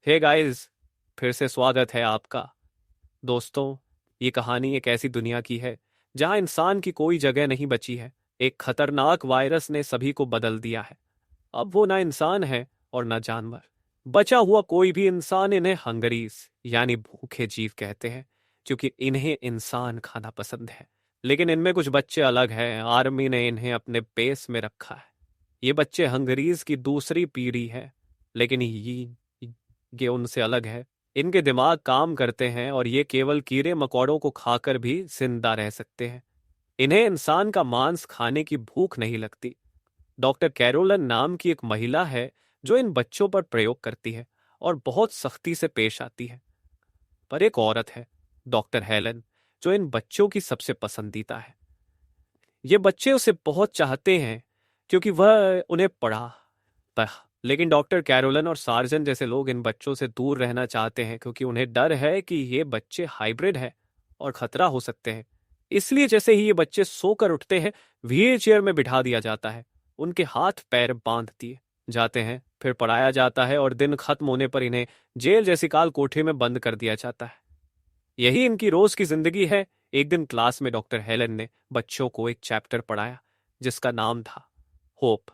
Hey guys, फिर से स्वागत है आपका। दोस्तों, ये कहानी एक ऐसी दुनिया की है जहां इंसान की कोई जगह नहीं बची है। एक खतरनाक वायरस ने सभी को बदल दिया है। अब वो ना इंसान है और ना जानवर। बचा हुआ कोई भी इंसान इन्हें हंगरीज यानी भूखे जीव कहते हैं, क्योंकि इन्हें इंसान खाना पसंद है। लेकिन इनमें कुछ बच्चे अलग हैं। आर्मी ने इन्हें अपने बेस में रखा है। ये बच्चे हंगरीज की दूसरी पीढ़ी है। लेकिन ये उनसे अलग है। इनके दिमाग काम करते हैं और ये केवल कीड़े मकोड़ों को खाकर भी जिंदा रह सकते हैं। इन्हें इंसान का मांस खाने की भूख नहीं लगती। डॉक्टर कैरोलन नाम की एक महिला है जो इन बच्चों पर प्रयोग करती है और बहुत सख्ती से पेश आती है। पर एक औरत है, डॉक्टर हेलन, जो इन बच्चों की सबसे पसंदीदा है। ये बच्चे उसे बहुत चाहते हैं क्योंकि वह उन्हें पढ़ा। लेकिन डॉक्टर कैरोलन और सार्जन जैसे लोग इन बच्चों से दूर रहना चाहते हैं क्योंकि उन्हें डर है कि ये बच्चे हाइब्रिड हैं और खतरा हो सकते हैं। इसलिए जैसे ही ये बच्चे सोकर उठते हैं, व्हील चेयर में बिठा दिया जाता है। उनके हाथ पैर बांध दिए जाते हैं, फिर पढ़ाया जाता है और दिन खत्म होने पर इन्हें जेल जैसी काल कोठरी में बंद कर दिया जाता है। यही इनकी रोज की जिंदगी है। एक दिन क्लास में डॉक्टर हेलन ने बच्चों को एक चैप्टर पढ़ाया जिसका नाम था होप,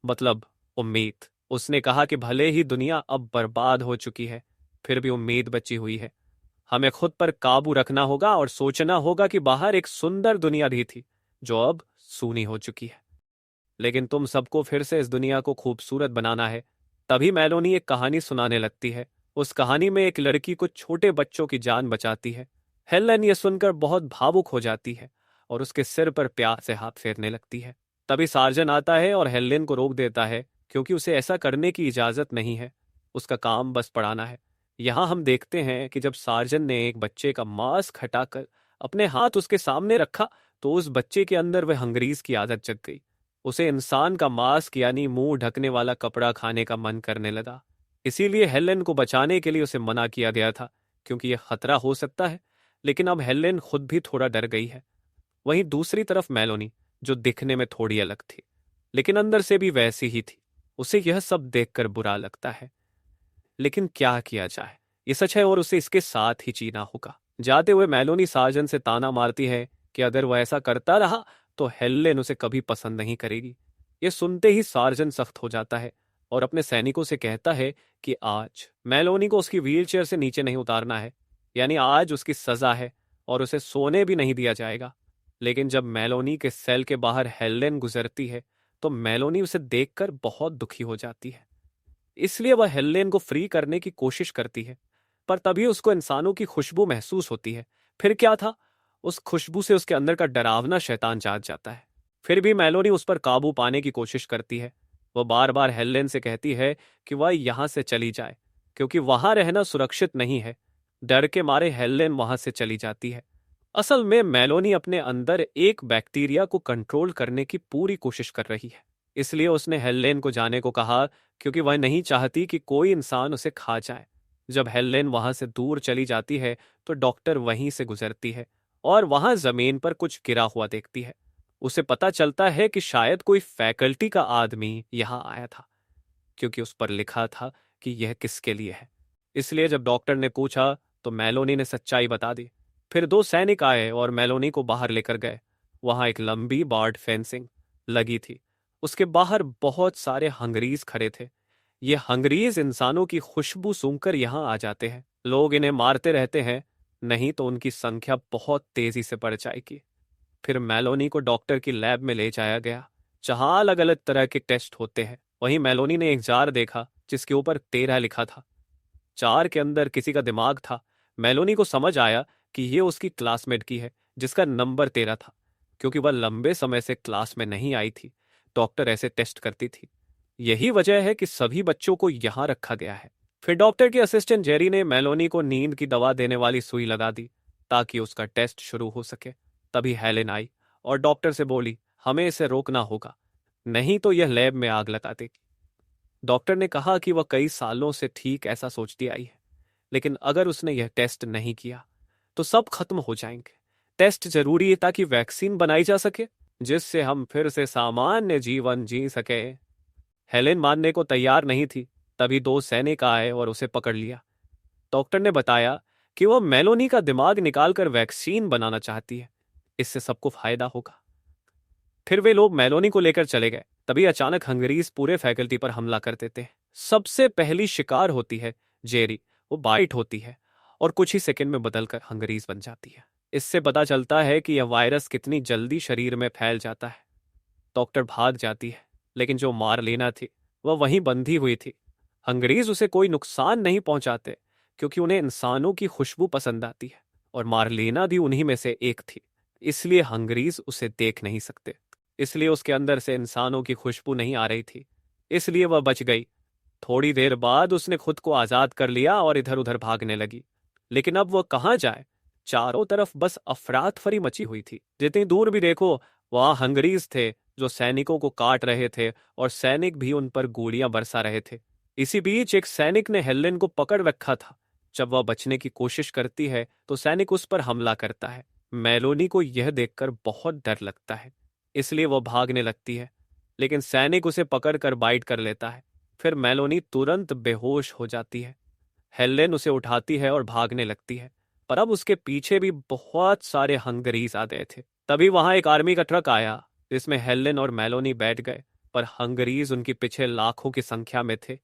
मतलब उम्मीद। उसने कहा कि भले ही दुनिया अब बर्बाद हो चुकी है, फिर भी उम्मीद बची हुई है। हमें खुद पर काबू रखना होगा और सोचना होगा कि बाहर एक सुंदर दुनिया भी थी जो अब सूनी हो चुकी है। लेकिन तुम सबको फिर से इस दुनिया को खूबसूरत बनाना है। तभी मेलोनी एक कहानी सुनाने लगती है। उस कहानी में एक लड़की कुछ छोटे बच्चों की जान बचाती है। हेलन ये सुनकर बहुत भावुक हो जाती है और उसके सिर पर प्यार से हाथ फेरने लगती है। तभी सार्जन आता है और हेलेन को रोक देता है, क्योंकि उसे ऐसा करने की इजाजत नहीं है। उसका काम बस पढ़ाना है। यहां हम देखते हैं कि जब सार्जन ने एक बच्चे का मांस हटाकर अपने हाथ उसके सामने रखा, तो उस बच्चे के अंदर वह हंगरीज की आदत जग गई। उसे इंसान का मास्क यानी मुंह ढकने वाला कपड़ा खाने का मन करने लगा। इसीलिए हेलेन को बचाने के लिए उसे मना किया गया था, क्योंकि यह खतरा हो सकता है। लेकिन अब हेलेन खुद भी थोड़ा डर गई है। वहीं दूसरी तरफ मेलोनी, जो दिखने में थोड़ी अलग थी लेकिन अंदर से भी वैसी ही थी, उसे यह सब देखकर बुरा लगता है। लेकिन क्या किया जाए, ये सच है और उसे इसके साथ ही जीना होगा। जाते हुए मेलोनी सार्जन से ताना मारती है कि अगर वह ऐसा करता रहा तो हेलेन उसे कभी पसंद नहीं करेगी। ये सुनते ही सार्जन सख्त हो जाता है और अपने सैनिकों से कहता है कि आज मेलोनी को उसकी व्हीलचेयर से नीचे नहीं उतारना है, यानी आज उसकी सजा है और उसे सोने भी नहीं दिया जाएगा। लेकिन जब मेलोनी के सेल के बाहर हेलेन गुजरती है, तो मेलोनी उसे देखकर बहुत दुखी हो जाती है। इसलिए वह हेलेन को फ्री करने की कोशिश करती है, पर तभी उसको इंसानों की खुशबू महसूस होती है। फिर क्या था, उस खुशबू से उसके अंदर का डरावना शैतान जाग जाता है। फिर भी मेलोनी उस पर काबू पाने की कोशिश करती है। वह बार बार हेलेन से कहती है कि वह यहां से चली जाए, क्योंकि वहां रहना सुरक्षित नहीं है। डर के मारे हेलेन वहां से चली जाती है। असल में मेलोनी अपने अंदर एक बैक्टीरिया को कंट्रोल करने की पूरी कोशिश कर रही है। इसलिए उसने हेलेन को जाने को कहा, क्योंकि वह नहीं चाहती कि कोई इंसान उसे खा जाए। जब हेलेन वहां से दूर चली जाती है, तो डॉक्टर वहीं से गुजरती है और वहां जमीन पर कुछ गिरा हुआ देखती है। उसे पता चलता है कि शायद कोई फैकल्टी का आदमी यहां आया था, क्योंकि उस पर लिखा था कि यह किसके लिए है। इसलिए जब डॉक्टर ने पूछा, तो मेलोनी ने सच्चाई बता दी। फिर दो सैनिक आए और मेलोनी को बाहर लेकर गए। वहां एक लंबी बार्ड फेंसिंग लगी थी। उसके बाहर बहुत सारे हंगरीज खड़े थे। ये हंगरीज इंसानों की खुशबू सूंघकर यहां आ जाते हैं। लोग इन्हें मारते रहते हैं, नहीं तो उनकी संख्या बहुत तेजी से बढ़ जाएगी। फिर मेलोनी को डॉक्टर की लैब में ले जाया गया, जहां अलग अलग तरह के टेस्ट होते हैं। वहीं मेलोनी ने एक जार देखा जिसके ऊपर 13 लिखा था। जार के अंदर किसी का दिमाग था। मेलोनी को समझ आया कि यह उसकी क्लासमेट की है, जिसका नंबर 13 था। क्योंकि वह लंबे समय से क्लास में नहीं आई थी, डॉक्टर ऐसे टेस्ट करती थी। यही वजह है कि सभी बच्चों को यहां रखा गया है। फिर डॉक्टर के असिस्टेंट जेरी ने मेलोनी को नींद की दवा देने वाली सुई लगा दी, ताकि उसका टेस्ट शुरू हो सके। तभी हेलेन आई और डॉक्टर से बोली, हमें इसे रोकना होगा, नहीं तो यह लैब में आग लगा देगी। डॉक्टर ने कहा कि वह कई सालों से ठीक ऐसा सोचती आई है, लेकिन अगर उसने यह टेस्ट नहीं किया तो सब खत्म हो जाएंगे। टेस्ट जरूरी है ताकि वैक्सीन बनाई जा सके, जिससे हम फिर से सामान्य जीवन जी सके। हेलेन मानने को तैयार नहीं थी, तभी 2 सैनिक आए और उसे पकड़ लिया। डॉक्टर ने बताया कि वह मेलोनी का दिमाग निकालकर वैक्सीन बनाना चाहती है, इससे सबको फायदा होगा। फिर वे लोग मेलोनी को लेकर चले गए। तभी अचानक हंगरीज पूरे फैकल्टी पर हमला कर देते हैं। सबसे पहली शिकार होती है जेरी। वो बाइट होती है और कुछ ही सेकंड में बदलकर हंगरीज बन जाती है। इससे पता चलता है कि यह वायरस कितनी जल्दी शरीर में फैल जाता है। डॉक्टर भाग जाती है, लेकिन जो मारलेना थी वह वहीं बंधी हुई थी। हंगरीज उसे कोई नुकसान नहीं पहुंचाते क्योंकि उन्हें इंसानों की खुशबू पसंद आती है और मारलेना भी उन्हीं में से एक थी। इसलिए हंगरीज उसे देख नहीं सकते, इसलिए उसके अंदर से इंसानों की खुशबू नहीं आ रही थी, इसलिए वह बच गई। थोड़ी देर बाद उसने खुद को आजाद कर लिया और इधर उधर भागने लगी। लेकिन अब वह कहाँ जाए? चारों तरफ बस अफरात फरी मची हुई थी। जितनी दूर भी देखो वहां हंगरीज थे जो सैनिकों को काट रहे थे और सैनिक भी उन पर गोलियां बरसा रहे थे। इसी बीच एक सैनिक ने हेलेन को पकड़ रखा था। जब वह बचने की कोशिश करती है तो सैनिक उस पर हमला करता है। मेलोनी को यह देखकर बहुत डर लगता है, इसलिए वह भागने लगती है, लेकिन सैनिक उसे पकड़कर बाइट कर लेता है। फिर मेलोनी तुरंत बेहोश हो जाती है। हेलेन उसे उठाती है और भागने लगती है, पर अब उसके पीछे भी बहुत सारे हंगरीज आ गए थे। तभी वहां एक आर्मी का ट्रक आया जिसमें हेलेन और मेलोनी बैठ गए, पर हंगरीज उनके पीछे लाखों की संख्या में थे।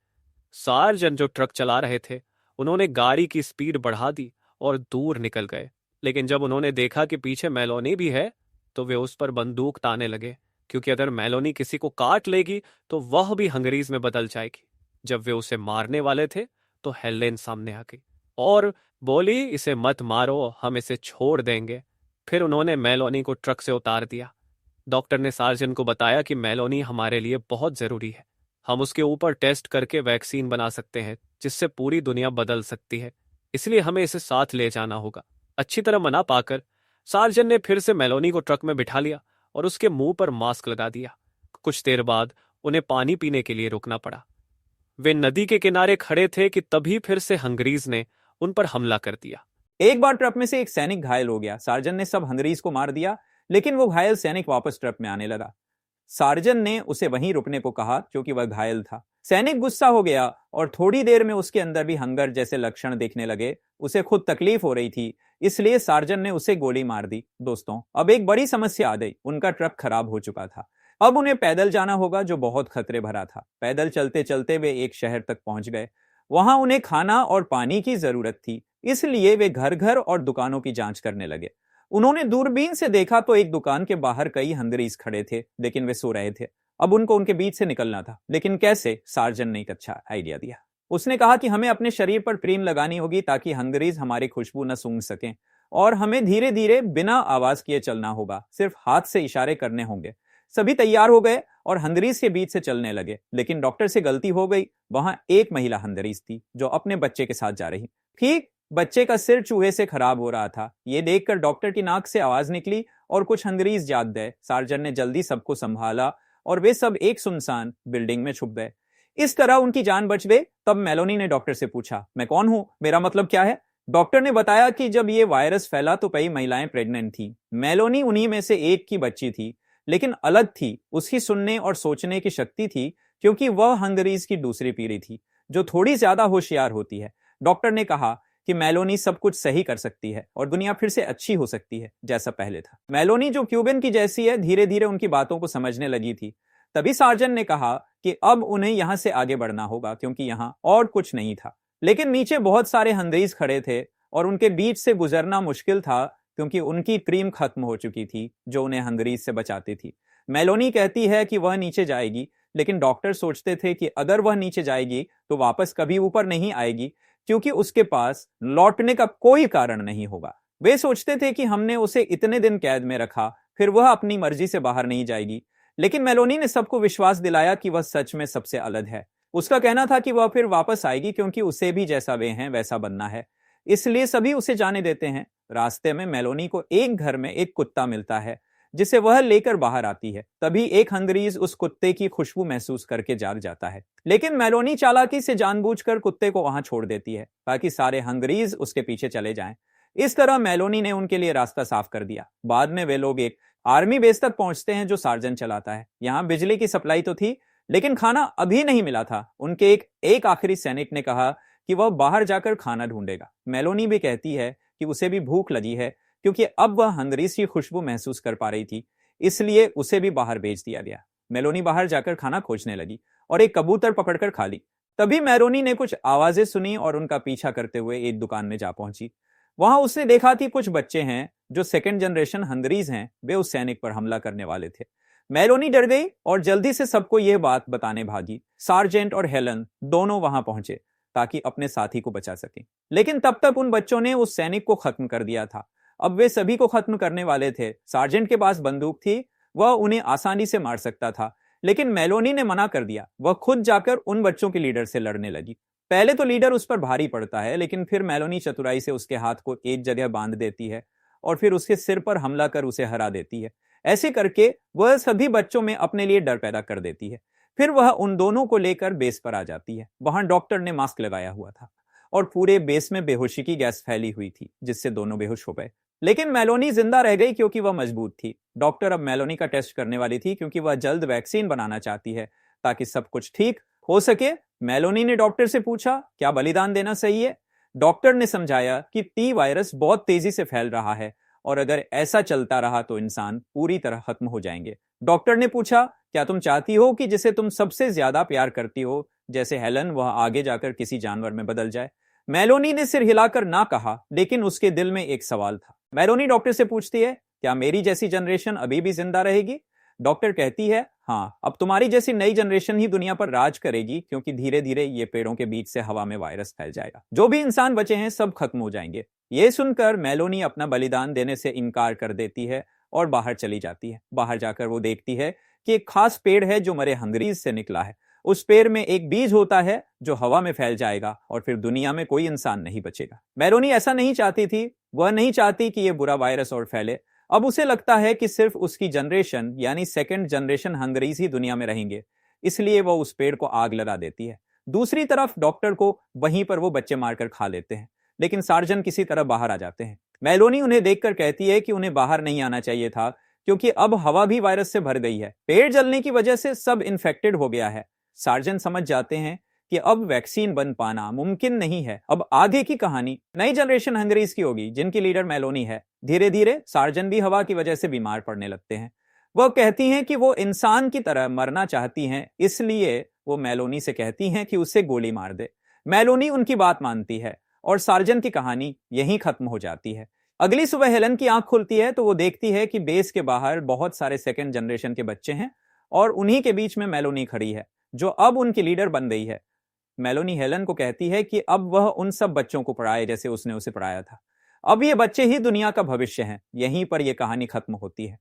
सार्जन जो ट्रक चला रहे थे उन्होंने गाड़ी की स्पीड बढ़ा दी और दूर निकल गए। लेकिन जब उन्होंने देखा कि पीछे मेलोनी भी है तो वे उस पर बंदूक ताने लगे, क्योंकि अगर मेलोनी किसी को काट लेगी तो वह भी हंगरीज में बदल जाएगी। जब वे उसे मारने वाले थे तो हेलेन सामने आ गई और बोली, इसे मत मारो, हम इसे छोड़ देंगे। फिर उन्होंने मेलोनी को ट्रक से उतार दिया। डॉक्टर ने सार्जन को बताया कि मेलोनी हमारे लिए बहुत जरूरी है। हम उसके ऊपर टेस्ट करके वैक्सीन बना सकते हैं जिससे पूरी दुनिया बदल सकती है, इसलिए हमें इसे साथ ले जाना होगा। अच्छी तरह मना पाकर सार्जन ने फिर से मेलोनी को ट्रक में बिठा लिया और उसके मुंह पर मास्क लगा दिया। कुछ देर बाद उन्हें पानी पीने के लिए रुकना पड़ा। वे नदी के किनारे खड़े थे कि तभी फिर से हंगरीज ने उन पर हमला कर दिया। एक बार ट्रक में से एक सैनिक घायल हो गया। सार्जन ने सब हंगरीज को मार दिया, लेकिन वो घायल सैनिक वापस ट्रक में आने लगा। सार्जन ने उसे वहीं रुकने को कहा क्योंकि वह घायल था। सैनिक गुस्सा हो गया और थोड़ी देर में उसके अंदर भी हंगर जैसे लक्षण दिखने लगे। उसे खुद तकलीफ हो रही थी, इसलिए सार्जन ने उसे गोली मार दी। दोस्तों, अब एक बड़ी समस्या आ गई। उनका ट्रक खराब हो चुका था। अब उन्हें पैदल जाना होगा, जो बहुत खतरे भरा था। पैदल चलते चलते वे एक शहर तक पहुंच गए। वहां उन्हें खाना और पानी की जरूरत थी, इसलिए वे घर घर और दुकानों की जांच करने लगे। उन्होंने दूरबीन से देखा तो एक दुकान के बाहर कई हंगरीज खड़े थे, लेकिन वे सो रहे थे। अब उनको उनके बीच से निकलना था, लेकिन कैसे? सार्जन ने एक अच्छा आइडिया दिया। उसने कहा कि हमें अपने शरीर पर क्रीम लगानी होगी ताकि हंगरीज हमारी खुशबू न सूंघ सकें, और हमें धीरे धीरे बिना आवाज किए चलना होगा, सिर्फ हाथ से इशारे करने होंगे। सभी तैयार हो गए और हंगरीज के बीच से चलने लगे, लेकिन डॉक्टर से गलती हो गई। वहां एक महिला हंगरीज थी जो अपने बच्चे के साथ जा रही। ठीक बच्चे का सिर चूहे से खराब हो रहा था। ये देखकर डॉक्टर की नाक से आवाज निकली और कुछ हंगरीज जाग गए। सार्जन ने जल्दी सबको संभाला और वे सब एक सुनसान बिल्डिंग में छुप गए। इस तरह उनकी जान बच गई। तब मेलोनी ने डॉक्टर से पूछा, मैं कौन हूं, मेरा मतलब क्या है? डॉक्टर ने बताया कि जब ये वायरस फैला तो कई महिलाएं प्रेग्नेंट थी। मेलोनी उन्हीं में से एक की बच्ची थी, लेकिन अलग थी। उसकी सुनने और सोचने की शक्ति थी, क्योंकि वह हंगरीज की दूसरी पीढ़ी थी, जो थोड़ी ज्यादा होशियार होती है। डॉक्टर ने कहा कि मेलोनी सब कुछ सही कर सकती है और दुनिया फिर से अच्छी हो सकती है जैसा पहले था। मेलोनी, जो क्यूबन की जैसी है, धीरे धीरे उनकी बातों को समझने लगी थी। तभी सार्जन ने कहा कि अब उन्हें यहां से आगे बढ़ना होगा, क्योंकि यहां और कुछ नहीं था। लेकिन नीचे बहुत सारे हंगरीज खड़े थे और उनके बीच से गुजरना मुश्किल था, क्योंकि उनकी क्रीम खत्म हो चुकी थी जो उन्हें हंगरीज से बचाती थी। मेलोनी कहती है कि वह नीचे जाएगी, लेकिन डॉक्टर सोचते थे कि अगर वह नीचे जाएगी तो वापस कभी ऊपर नहीं आएगी, क्योंकि उसके पास लौटने का कोई कारण नहीं होगा। वे सोचते थे कि हमने उसे इतने दिन कैद में रखा, फिर वह अपनी मर्जी से बाहर नहीं जाएगी। लेकिन मेलोनी ने सबको विश्वास दिलाया कि वह सच में सबसे अलग है। उसका कहना था कि वह फिर वापस आएगी, क्योंकि उसे भी जैसा वे हैं वैसा बनना है, इसलिए सभी उसे जाने देते हैं। रास्ते में मेलोनी को एक घर में एक कुत्ता मिलता है, जिसे वह लेकर बाहर आती है। तभी एक हंगरीज उस कुत्ते की खुशबू महसूस करके जाग जाता है, लेकिन मेलोनी चालाकी से जानबूझकर कुत्ते को वहां छोड़ देती है ताकि सारे हंगरीज उसके पीछे चले जाएं। इस तरह मेलोनी ने उनके लिए रास्ता साफ कर दिया। बाद में वे लोग एक आर्मी बेस तक पहुंचते हैं जो सार्जन चलाता है। यहाँ बिजली की सप्लाई तो थी, लेकिन खाना अभी नहीं मिला था। उनके एक आखिरी सैनिक ने कहा कि वह बाहर जाकर खाना ढूंढेगा। मेलोनी भी कहती है कि उसे भी भूख लगी है, क्योंकि अब वह हंगरीज की खुशबू महसूस कर पा रही थी, इसलिए उसे भी बाहर भेज दिया गया। मेलोनी बाहर जाकर खाना खोजने लगी और एक कबूतर पकड़कर खा ली। तभी मेलोनी ने कुछ आवाजें सुनी और उनका पीछा करते हुए एक दुकान में जा पहुंची। वहां उसने देखा कि कुछ बच्चे हैं जो सेकंड जनरेशन हंगरीज हैं, वे उस सैनिक पर हमला करने वाले थे। मेलोनी डर गई और जल्दी से सबको यह बात बताने भागी। सार्जेंट और हेलन दोनों वहां पहुंचे ताकि अपने साथी को बचा सकें, लेकिन तब तक उन बच्चों ने उस सैनिक को खत्म कर दिया था। अब वे सभी को खत्म करने वाले थे। सार्जेंट के पास बंदूक थी, वह उन्हें आसानी से मार सकता था, लेकिन मेलोनी ने मना कर दिया। वह खुद जाकर उन बच्चों के लीडर से लड़ने लगी। पहले तो लीडर उस पर भारी पड़ता है, लेकिन फिर मेलोनी चतुराई से उसके हाथ को एक जगह बांध देती है और फिर उसके सिर पर हमला कर उसे हरा देती है। ऐसे करके वह सभी बच्चों में अपने लिए डर पैदा कर देती है। फिर वह उन दोनों को लेकर बेस पर आ जाती है। वहां डॉक्टर ने मास्क लगाया हुआ था और पूरे बेस में बेहोशी की गैस फैली हुई थी, जिससे दोनों बेहोश हो गए। लेकिन मेलोनी जिंदा रह गई क्योंकि वह मजबूत थी। डॉक्टर अब मेलोनी का टेस्ट करने वाली थी क्योंकि वह जल्द वैक्सीन बनाना चाहती है ताकि सब कुछ ठीक हो सके। मेलोनी ने डॉक्टर से पूछा, क्या बलिदान देना सही है? डॉक्टर ने समझाया कि टी वायरस बहुत तेजी से फैल रहा है और अगर ऐसा चलता रहा तो इंसान पूरी तरह खत्म हो जाएंगे। डॉक्टर ने पूछा, क्या तुम चाहती हो कि जिसे तुम सबसे ज्यादा प्यार करती हो, जैसे हेलन, वह आगे जाकर किसी जानवर में बदल जाए? मेलोनी ने सिर हिलाकर ना कहा, लेकिन उसके दिल में एक सवाल था। मेलोनी डॉक्टर से पूछती है, क्या मेरी जैसी जनरेशन अभी भी जिंदा रहेगी? डॉक्टर कहती है, हाँ, अब तुम्हारी जैसी नई जनरेशन ही दुनिया पर राज करेगी, क्योंकि धीरे धीरे ये पेड़ों के बीच से हवा में वायरस फैल जाएगा। जो भी इंसान बचे हैं सब खत्म हो जाएंगे। ये सुनकर मेलोनी अपना बलिदान देने से इनकार कर देती है और बाहर चली जाती है। बाहर जाकर वो देखती है कि एक खास पेड़ है जो मरे हंगरीज से निकला है। उस पेड़ में एक बीज होता है जो हवा में फैल जाएगा और फिर दुनिया में कोई इंसान नहीं बचेगा। मेलोनी ऐसा नहीं चाहती थी। वह नहीं चाहती कि यह बुरा वायरस और फैले। अब उसे लगता है कि सिर्फ उसकी जनरेशन यानी सेकंड जनरेशन हंगरीज ही दुनिया में रहेंगे, इसलिए वह उस पेड़ को आग लगा देती है। दूसरी तरफ डॉक्टर को वहीं पर वो बच्चे मारकर खा लेते हैं, लेकिन सार्जन किसी तरह बाहर आ जाते हैं। मेलोनी उन्हें देखकर कहती है कि उन्हें बाहर नहीं आना चाहिए था, क्योंकि अब हवा भी वायरस से भर गई है। पेड़ जलने की वजह से सब इन्फेक्टेड हो गया है। सार्जन समझ जाते हैं कि अब वैक्सीन बन पाना मुमकिन नहीं है। अब आगे की कहानी नई जनरेशन हंगरीज की होगी, जिनकी लीडर मेलोनी है। धीरे धीरे सार्जन भी हवा की वजह से बीमार पड़ने लगते हैं। वह कहती हैं कि वो इंसान की तरह मरना चाहती हैं, इसलिए वो मेलोनी से कहती हैं कि उसे गोली मार दे। मेलोनी उनकी बात मानती है और सार्जन की कहानी यहीं खत्म हो जाती है। अगली सुबह हेलन की आंख खुलती है तो वो देखती है कि बेस के बाहर बहुत सारे सेकंड जनरेशन के बच्चे हैं और उन्हीं के बीच में मेलोनी खड़ी है, जो अब उनकी लीडर बन गई है। मेलोनी हेलन को कहती है कि अब वह उन सब बच्चों को पढ़ाए जैसे उसने उसे पढ़ाया था। अब ये बच्चे ही दुनिया का भविष्य हैं। यहीं पर यह कहानी खत्म होती है।